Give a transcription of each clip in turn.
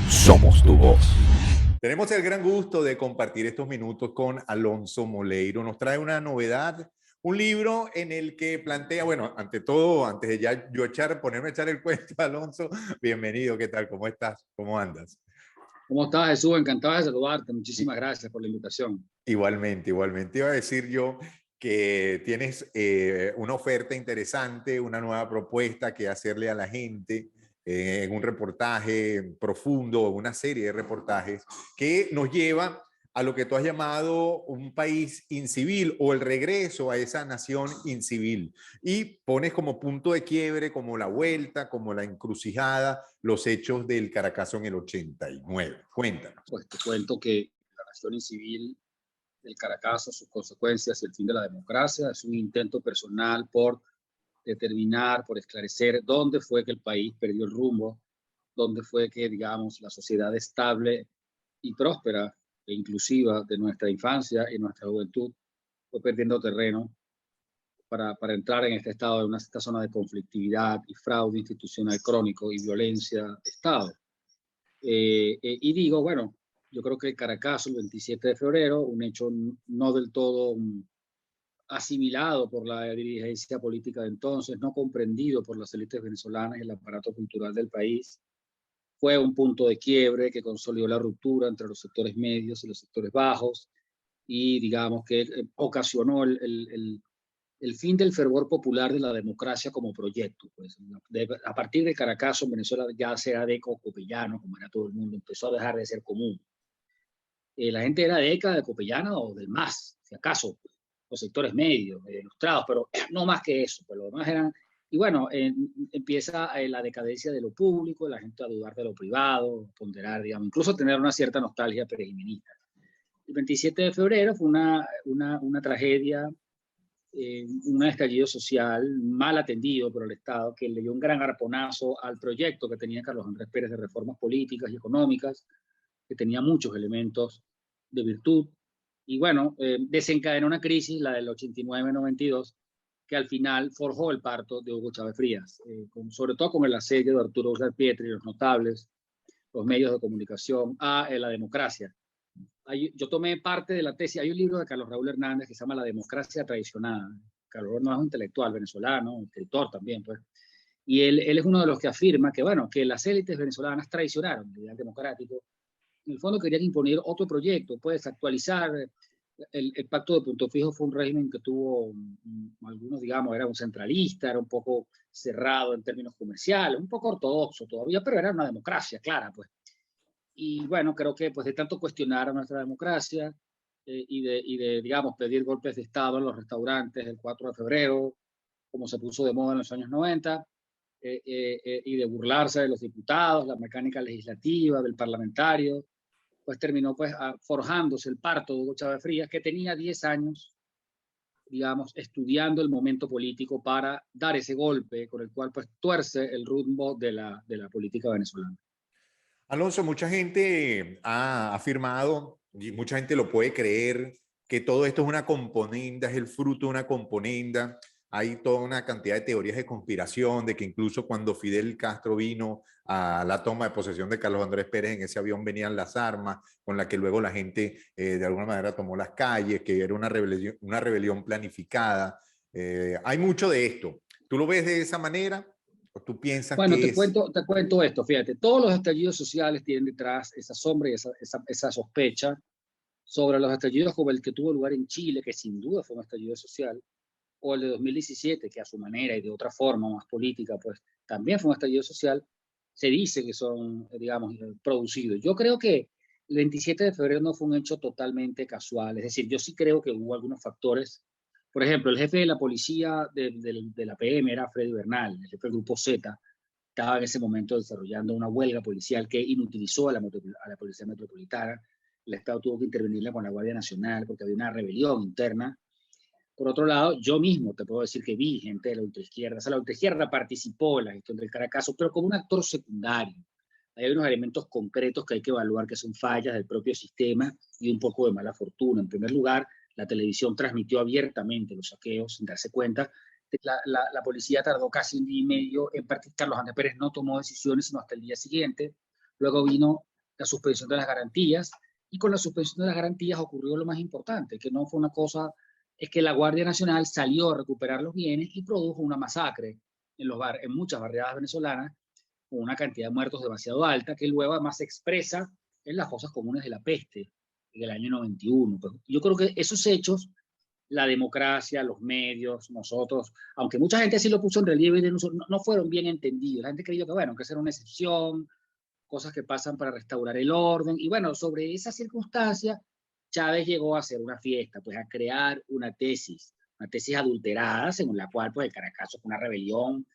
Somos tu voz. Tenemos el gran gusto de compartir estos minutos con Alonso Moleiro. Nos trae una novedad, un libro en el que plantea, bueno, ante todo, antes de ya yo ponerme a echar el cuento, Alonso, bienvenido, ¿qué tal? ¿Cómo estás? ¿Cómo andas? ¿Cómo estás, Jesús? Encantado de saludarte. Muchísimas gracias por la invitación. Igualmente, igualmente. Iba a decir yo que tienes una oferta interesante, una nueva propuesta que hacerle a la gente en un reportaje profundo, una serie de reportajes que nos lleva a lo que tú has llamado un país incivil o el regreso a esa nación incivil. Y pones como punto de quiebre, como la vuelta, como la encrucijada, los hechos del Caracazo en el 89. Cuéntanos. Pues te cuento que la nación incivil del Caracazo, sus consecuencias y el fin de la democracia es un intento personal por determinar, por esclarecer dónde fue que el país perdió el rumbo, dónde fue que, digamos, la sociedad estable y próspera e inclusiva de nuestra infancia y nuestra juventud fue perdiendo terreno para entrar en este estado, en esta zona de conflictividad y fraude institucional crónico y violencia de Estado. Y digo, bueno, yo creo que el Caracazo, el 27 de febrero, un hecho no del todo asimilado por la dirigencia política de entonces, no comprendido por las élites venezolanas y el aparato cultural del país, fue un punto de quiebre que consolidó la ruptura entre los sectores medios y los sectores bajos y digamos que ocasionó el fin del fervor popular de la democracia como proyecto. Pues, a partir de Caracazo, en Venezuela ya sea deca o copellano, como era todo el mundo, empezó a dejar de ser común. La gente era deca, de copellana o del MAS, si acaso, los sectores medios, ilustrados, pero no más que eso, pues lo demás eran... Y bueno, empieza la decadencia de lo público, la gente a dudar de lo privado, ponderar, digamos, incluso tener una cierta nostalgia perejimenista. El 27 de febrero fue una tragedia, un estallido social mal atendido por el Estado, que le dio un gran arponazo al proyecto que tenía Carlos Andrés Pérez de reformas políticas y económicas, que tenía muchos elementos de virtud. Y bueno, desencadenó una crisis, la del 89-92, que al final forjó el parto de Hugo Chávez Frías, sobre todo con el asedio de Arturo Uslar Pietri, los notables, los medios de comunicación, a la democracia. Yo tomé parte de la tesis, hay un libro de Carlos Raúl Hernández que se llama La democracia traicionada. Carlos Raúl no es un intelectual venezolano, escritor también, pues. Y él es uno de los que afirma que, bueno, que las élites venezolanas traicionaron el ideal democrático. En el fondo querían imponer otro proyecto, pues actualizar. El pacto de Punto Fijo fue un régimen que tuvo, algunos digamos, era un centralista, era un poco cerrado en términos comerciales, un poco ortodoxo todavía, pero era una democracia clara, pues. Y bueno, creo que pues de tanto cuestionar a nuestra democracia digamos, pedir golpes de Estado en los restaurantes el 4 de febrero, como se puso de moda en los años 90, y de burlarse de los diputados, la mecánica legislativa, del parlamentario, pues terminó pues forjándose el parto de Hugo Chávez Frías, que tenía 10 años, digamos, estudiando el momento político para dar ese golpe con el cual pues tuerce el rumbo de la política venezolana. Alonso, mucha gente ha afirmado, y mucha gente lo puede creer, que todo esto es una componenda, es el fruto de una componenda. Hay toda una cantidad de teorías de conspiración, de que incluso cuando Fidel Castro vino a la toma de posesión de Carlos Andrés Pérez, en ese avión venían las armas, con las que luego la gente de alguna manera tomó las calles, que era una rebelión planificada. Hay mucho de esto. ¿Tú lo ves de esa manera? ¿O tú piensas Bueno, que es... te cuento esto, fíjate, todos los estallidos sociales tienen detrás esa sombra y esa sospecha sobre los estallidos como el que tuvo lugar en Chile, que sin duda fue un estallido social, o el de 2017, que a su manera y de otra forma más política, pues también fue un estallido social, se dice que son, digamos, producidos. Yo creo que el 27 de febrero no fue un hecho totalmente casual, es decir, yo sí creo que hubo algunos factores. Por ejemplo, el jefe de la policía de la PM era Freddy Bernal, el jefe del Grupo Z, estaba en ese momento desarrollando una huelga policial que inutilizó a la Policía Metropolitana. El Estado tuvo que intervenirle con la Guardia Nacional porque había una rebelión interna. Por otro lado, yo mismo te puedo decir que vi gente de la ultraizquierda. O sea, la ultraizquierda participó en la gestión del Caracazo, pero como un actor secundario. Hay unos elementos concretos que hay que evaluar que son fallas del propio sistema y un poco de mala fortuna. En primer lugar, la televisión transmitió abiertamente los saqueos sin darse cuenta. La policía tardó casi un día y medio en partir. Carlos Andrés Pérez no tomó decisiones sino hasta el día siguiente. Luego vino la suspensión de las garantías, y con la suspensión de las garantías ocurrió lo más importante, que no fue una cosa, es que la Guardia Nacional salió a recuperar los bienes y produjo una masacre en muchas barriadas venezolanas, con una cantidad de muertos demasiado alta, que luego además se expresa en las fosas comunes de la peste, en el año 91. Pues yo creo que esos hechos, la democracia, los medios, nosotros, aunque mucha gente sí lo puso en relieve, no fueron bien entendidos. La gente creyó que, bueno, que esa era una excepción, cosas que pasan para restaurar el orden. Y bueno, sobre esa circunstancia, Chávez llegó a hacer una fiesta, pues a crear una tesis adulterada, según la cual pues el Caracazo fue una rebelión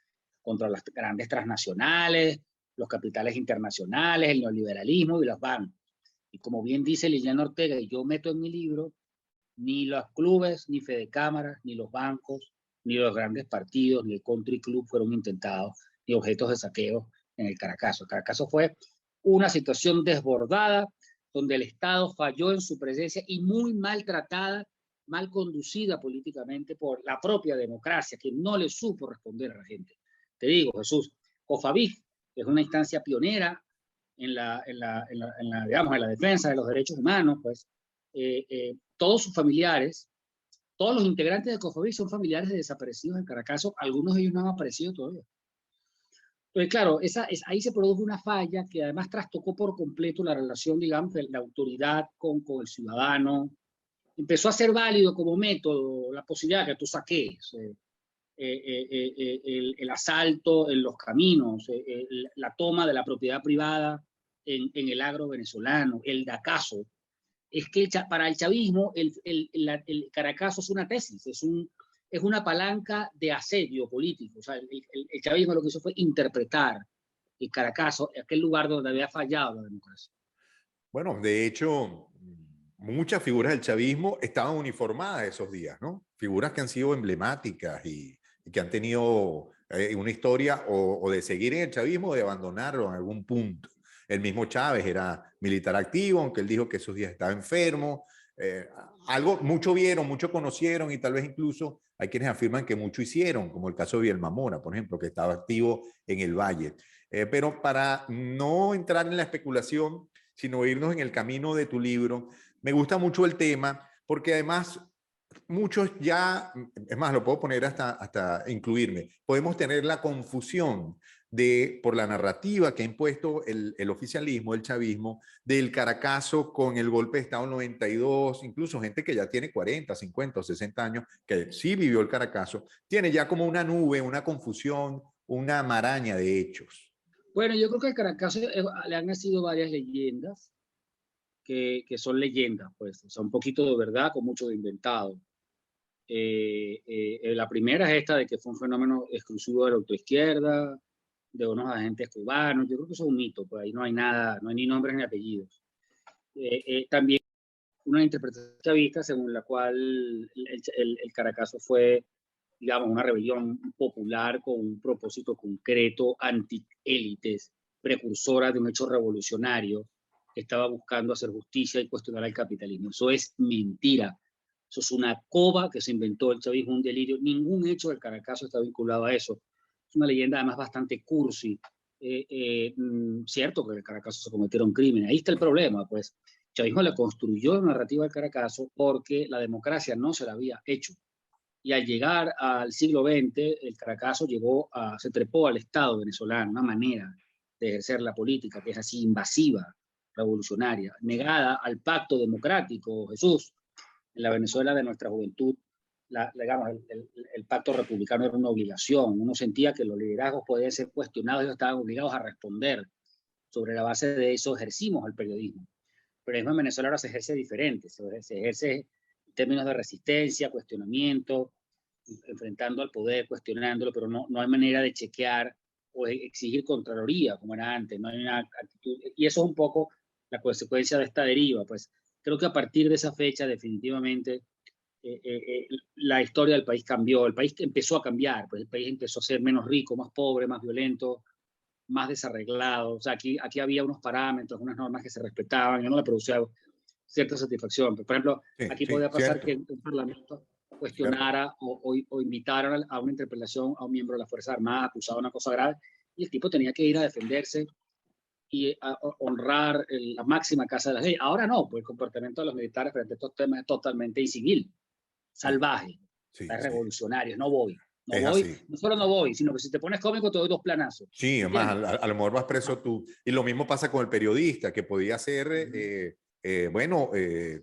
contra las grandes transnacionales, los capitales internacionales, el neoliberalismo y los bancos. Y como bien dice Liliana Ortega, y yo meto en mi libro, ni los clubes, ni Fedecámaras, ni los bancos, ni los grandes partidos, ni el country club fueron intentados, ni objetos de saqueo en el Caracazo. El Caracazo fue una situación desbordada, donde el Estado falló en su presencia y muy maltratada, mal conducida políticamente por la propia democracia, que no le supo responder a la gente. Te digo, Jesús, COFABIF es una instancia pionera digamos, en la defensa de los derechos humanos, pues todos sus familiares, todos los integrantes de COFABIF son familiares de desaparecidos en Caracazo, algunos de ellos no han aparecido todavía. Entonces, claro, ahí se produjo una falla que además trastocó por completo la relación, digamos, de la autoridad con el ciudadano. Empezó a ser válido como método la posibilidad de que tú saques el asalto en los caminos, la toma de la propiedad privada en el agro venezolano, el dacazo. Es que para el chavismo el Caracazo es una tesis, es una palanca de asedio político. O sea, el chavismo lo que hizo fue interpretar el Caracazo, aquel lugar donde había fallado la democracia. Bueno, de hecho, muchas figuras del chavismo estaban uniformadas esos días, ¿no? Figuras que han sido emblemáticas y que han tenido una historia o de seguir en el chavismo o de abandonarlo en algún punto. El mismo Chávez era militar activo, aunque él dijo que esos días estaba enfermo. Algo, mucho vieron, mucho conocieron y tal vez incluso hay quienes afirman que mucho hicieron, como el caso de Bielma Mora, por ejemplo, que estaba activo en el Valle. Pero para no entrar en la especulación, sino irnos en el camino de tu libro, me gusta mucho el tema porque además muchos ya, es más, lo puedo poner hasta incluirme, podemos tener la confusión por la narrativa que ha impuesto el oficialismo, el chavismo, del Caracazo con el golpe de Estado en 92, incluso gente que ya tiene 40, 50 o 60 años, que sí vivió el Caracazo, tiene ya como una nube, una confusión, una maraña de hechos. Bueno, yo creo que al Caracazo le han nacido varias leyendas que son leyendas, pues, o sea, un poquito de verdad con mucho de inventado. La primera es esta de que fue un fenómeno exclusivo de la autoizquierda, de unos agentes cubanos. Yo creo que eso es un mito, pues ahí no hay nada, no hay ni nombres ni apellidos. También una interpretación chavista según la cual el Caracazo fue, digamos, una rebelión popular con un propósito concreto, anti-élites, precursora de un hecho revolucionario que estaba buscando hacer justicia y cuestionar el capitalismo. Eso es mentira. Eso es una coba que se inventó el chavismo, un delirio. Ningún hecho del Caracazo está vinculado a eso. Es una leyenda además bastante cursi. Cierto que en el Caracazo se cometieron crímenes. Ahí está el problema, pues. El chavismo le construyó la narrativa del Caracazo porque la democracia no se la había hecho. Y al llegar al siglo XX, el Caracazo se trepó al Estado venezolano, una manera de ejercer la política que es así invasiva, revolucionaria, negada al pacto democrático, Jesús. En la Venezuela de nuestra juventud, digamos, el pacto republicano era una obligación. Uno sentía que los liderazgos podían ser cuestionados y ellos estaban obligados a responder. Sobre la base de eso ejercimos el periodismo. El periodismo en Venezuela ahora se ejerce diferente, se ejerce en términos de resistencia, cuestionamiento, enfrentando al poder, cuestionándolo, pero no hay manera de chequear o exigir contraloría como era antes. No hay una actitud, y eso es un poco la consecuencia de esta deriva. Pues creo que a partir de esa fecha definitivamente la historia del país cambió, el país empezó a cambiar, pues el país empezó a ser menos rico, más pobre, más violento, más desarreglado. O sea, aquí había unos parámetros, unas normas que se respetaban, yo no le producía cierta satisfacción. Por ejemplo, Sí, aquí sí, podía pasar cierto, que un parlamento cierto. cuestionara o invitara a una interpelación a un miembro de las Fuerzas Armadas acusado de una cosa grave, y el tipo tenía que ir a defenderse y honrar la máxima casa de la ley. Ahora no, pues el comportamiento de los militares frente a estos temas es totalmente incivil, Sí, salvaje, sí, es sí. revolucionario, no voy. No Es voy, así. no solo no voy, sino que si te pones cómico te doy dos planazos. Sí, además, ¿Entiendes? a lo mejor vas preso Ajá. tú. Y lo mismo pasa con el periodista, que podía ser, Ujú. bueno,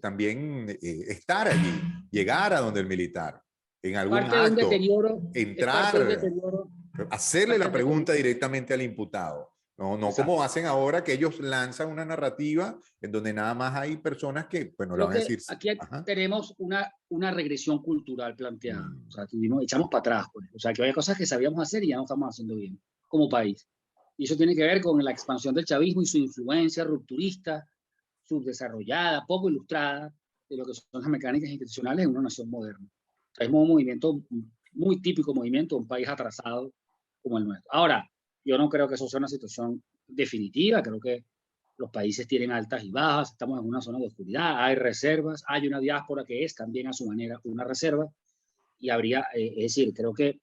también estar allí, llegar a donde el militar, en algún Parte de un acto, deterioro, es parte de un entrar, deterioro, hacerle parte la del pregunta deterioro. directamente al imputado. No, no como Exacto. hacen ahora, que ellos lanzan una narrativa en donde nada más hay personas que, bueno, le Creo van a que decir, aquí ajá, tenemos una regresión cultural planteada. O mm, sea, tuvimos, echamos para atrás. Pues. O sea, que había cosas que sabíamos hacer y ya no estamos haciendo bien como país. Y eso tiene que ver con la expansión del chavismo y su influencia rupturista, subdesarrollada, poco ilustrada de lo que son las mecánicas institucionales en una nación moderna. O sea, es un movimiento, muy típico movimiento de un país atrasado como el nuestro. Ahora, yo no creo que eso sea una situación definitiva, creo que los países tienen altas y bajas, estamos en una zona de oscuridad, hay reservas, hay una diáspora que es también a su manera una reserva, y habría, es decir, creo que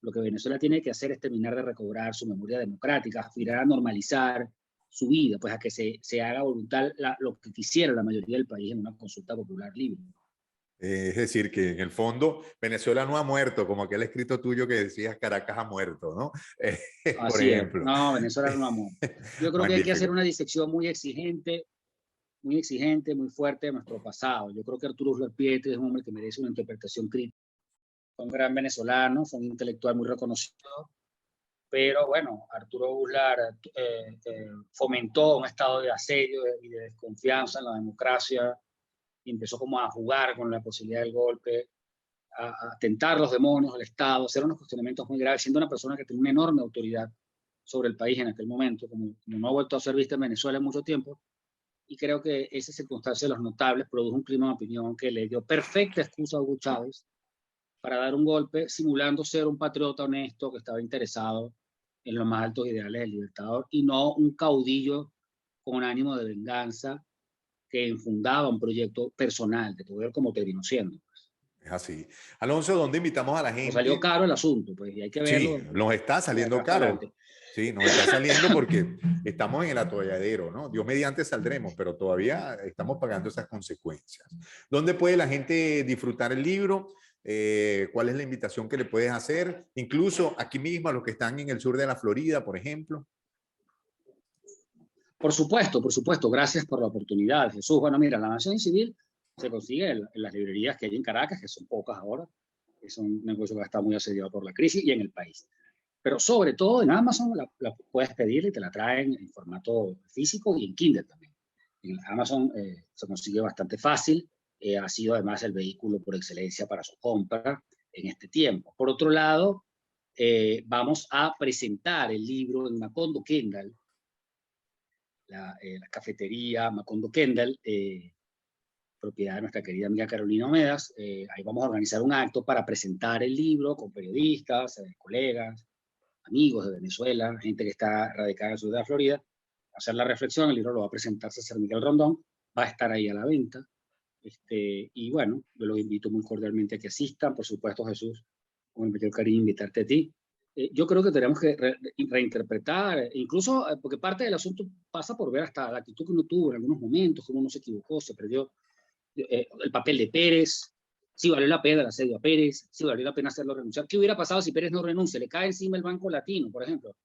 lo que Venezuela tiene que hacer es terminar de recobrar su memoria democrática, aspirar a normalizar su vida, pues a que se haga voluntad lo que quisiera la mayoría del país en una consulta popular libre. es decir, que en el fondo Venezuela no ha muerto, como aquel escrito tuyo que decías Caracas ha muerto, ¿no? Por Así es, ejemplo. no, Venezuela no amor. Yo creo que hay que hacer Magnífico. una disección muy exigente, muy fuerte de nuestro pasado. Yo creo que Arturo Uslar Pietri es un hombre que merece una interpretación crítica. Fue un gran venezolano, fue un intelectual muy reconocido, pero bueno, Arturo Uslar fomentó un estado de asedio y de desconfianza en la democracia, y empezó como a jugar con la posibilidad del golpe, a tentar los demonios del Estado, hacer unos cuestionamientos muy graves, siendo una persona que tenía una enorme autoridad sobre el país en aquel momento, como no ha vuelto a ser vista en Venezuela en mucho tiempo, y creo que esa circunstancia de los notables produjo un clima de opinión que le dio perfecta excusa a Hugo Chávez para dar un golpe simulando ser un patriota honesto que estaba interesado en los más altos ideales del Libertador y no un caudillo con ánimo de venganza que infundaba un proyecto personal de poder como terminó siendo. Es así. Alonso, ¿dónde invitamos a la Nos salió gente? caro el asunto, pues, y hay que Sí, verlo nos está de saliendo atrás para caro. adelante. Sí, nos está saliendo porque estamos en el atolladero, ¿no? Dios mediante saldremos, pero todavía estamos pagando esas consecuencias. ¿Dónde puede la gente disfrutar el libro? ¿Cuál es la invitación que le puedes hacer? Incluso aquí mismo a los que están en el sur de la Florida, por ejemplo. Por supuesto, gracias por la oportunidad, Jesús. Bueno, mira, la Nación Civil se consigue en las librerías que hay en Caracas, que son pocas ahora, es un negocio que está muy asediado por la crisis y en el país. Pero sobre todo en Amazon la puedes pedir y te la traen en formato físico y en Kindle también. En Amazon se consigue bastante fácil, ha sido además el vehículo por excelencia para su compra en este tiempo. Por otro lado, vamos a presentar el libro en Macondo Kendall, la cafetería Macondo Kendall, propiedad de nuestra querida amiga Carolina Omedas. Ahí vamos a organizar un acto para presentar el libro con periodistas, colegas, amigos de Venezuela, gente que está radicada en el sur de la Florida, hacer la reflexión. El libro lo va a presentar César Miguel Rondón, va a estar ahí a la venta. Y bueno, yo los invito muy cordialmente a que asistan. Por supuesto, Jesús, con el mayor cariño, invitarte a ti. Yo creo que tenemos que reinterpretar, incluso porque parte del asunto pasa por ver hasta la actitud que uno tuvo en algunos momentos, cómo uno se equivocó, se perdió, el papel de Pérez, si valió la pena el asedio a Pérez, si valió la pena hacerlo renunciar. ¿Qué hubiera pasado si Pérez no renuncia? Le cae encima el Banco Latino, por ejemplo.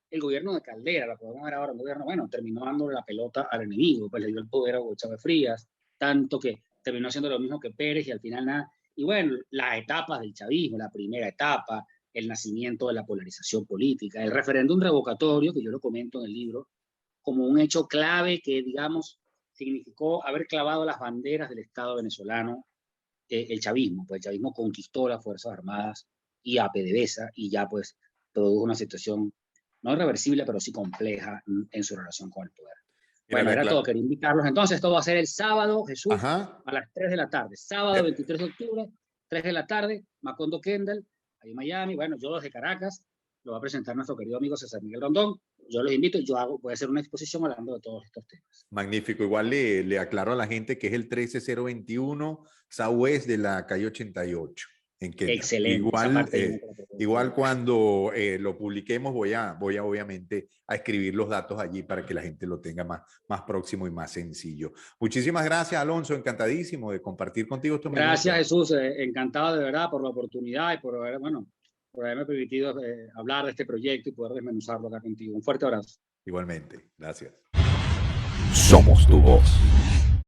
El gobierno de Caldera, la podemos ver ahora, un gobierno, bueno, terminó dándole la pelota al enemigo, pues le dio el poder a Hugo Chávez Frías, tanto que terminó haciendo lo mismo que Pérez y al final nada. Y bueno, las etapas del chavismo, la primera etapa, el nacimiento de la polarización política, el referéndum revocatorio, que yo lo comento en el libro, como un hecho clave que, digamos, significó haber clavado las banderas del Estado venezolano, el chavismo, pues el chavismo conquistó las Fuerzas Armadas y a PDVSA y ya pues produjo una situación no irreversible, pero sí compleja en su relación con el poder. Mira, Bueno, era todo, quería invitarlos. Entonces, esto va a ser el sábado, Jesús, ajá. a las 3 de la tarde. Sábado 23 de octubre, 3 de la tarde, Macondo Kendall, ahí en Miami. Bueno, yo desde Caracas, lo va a presentar nuestro querido amigo César Miguel Rondón. Yo los invito, voy a hacer una exposición hablando de todos estos temas. Magnífico. Igual le aclaro a la gente que es el 13021 Southwest de la calle 88. en Kendall. Excelente. Esa Igual, parte no te la puedo igual decir. cuando lo publiquemos voy a obviamente a escribir los datos allí para que la gente lo tenga más próximo y más sencillo. Muchísimas gracias, Alonso. Encantadísimo de compartir contigo estos Gracias, minutos. Jesús. Encantado de verdad por la oportunidad y por haber, bueno, por haberme permitido hablar de este proyecto y poder desmenuzarlo acá contigo. Un fuerte abrazo. Igualmente. Gracias. Somos tu voz.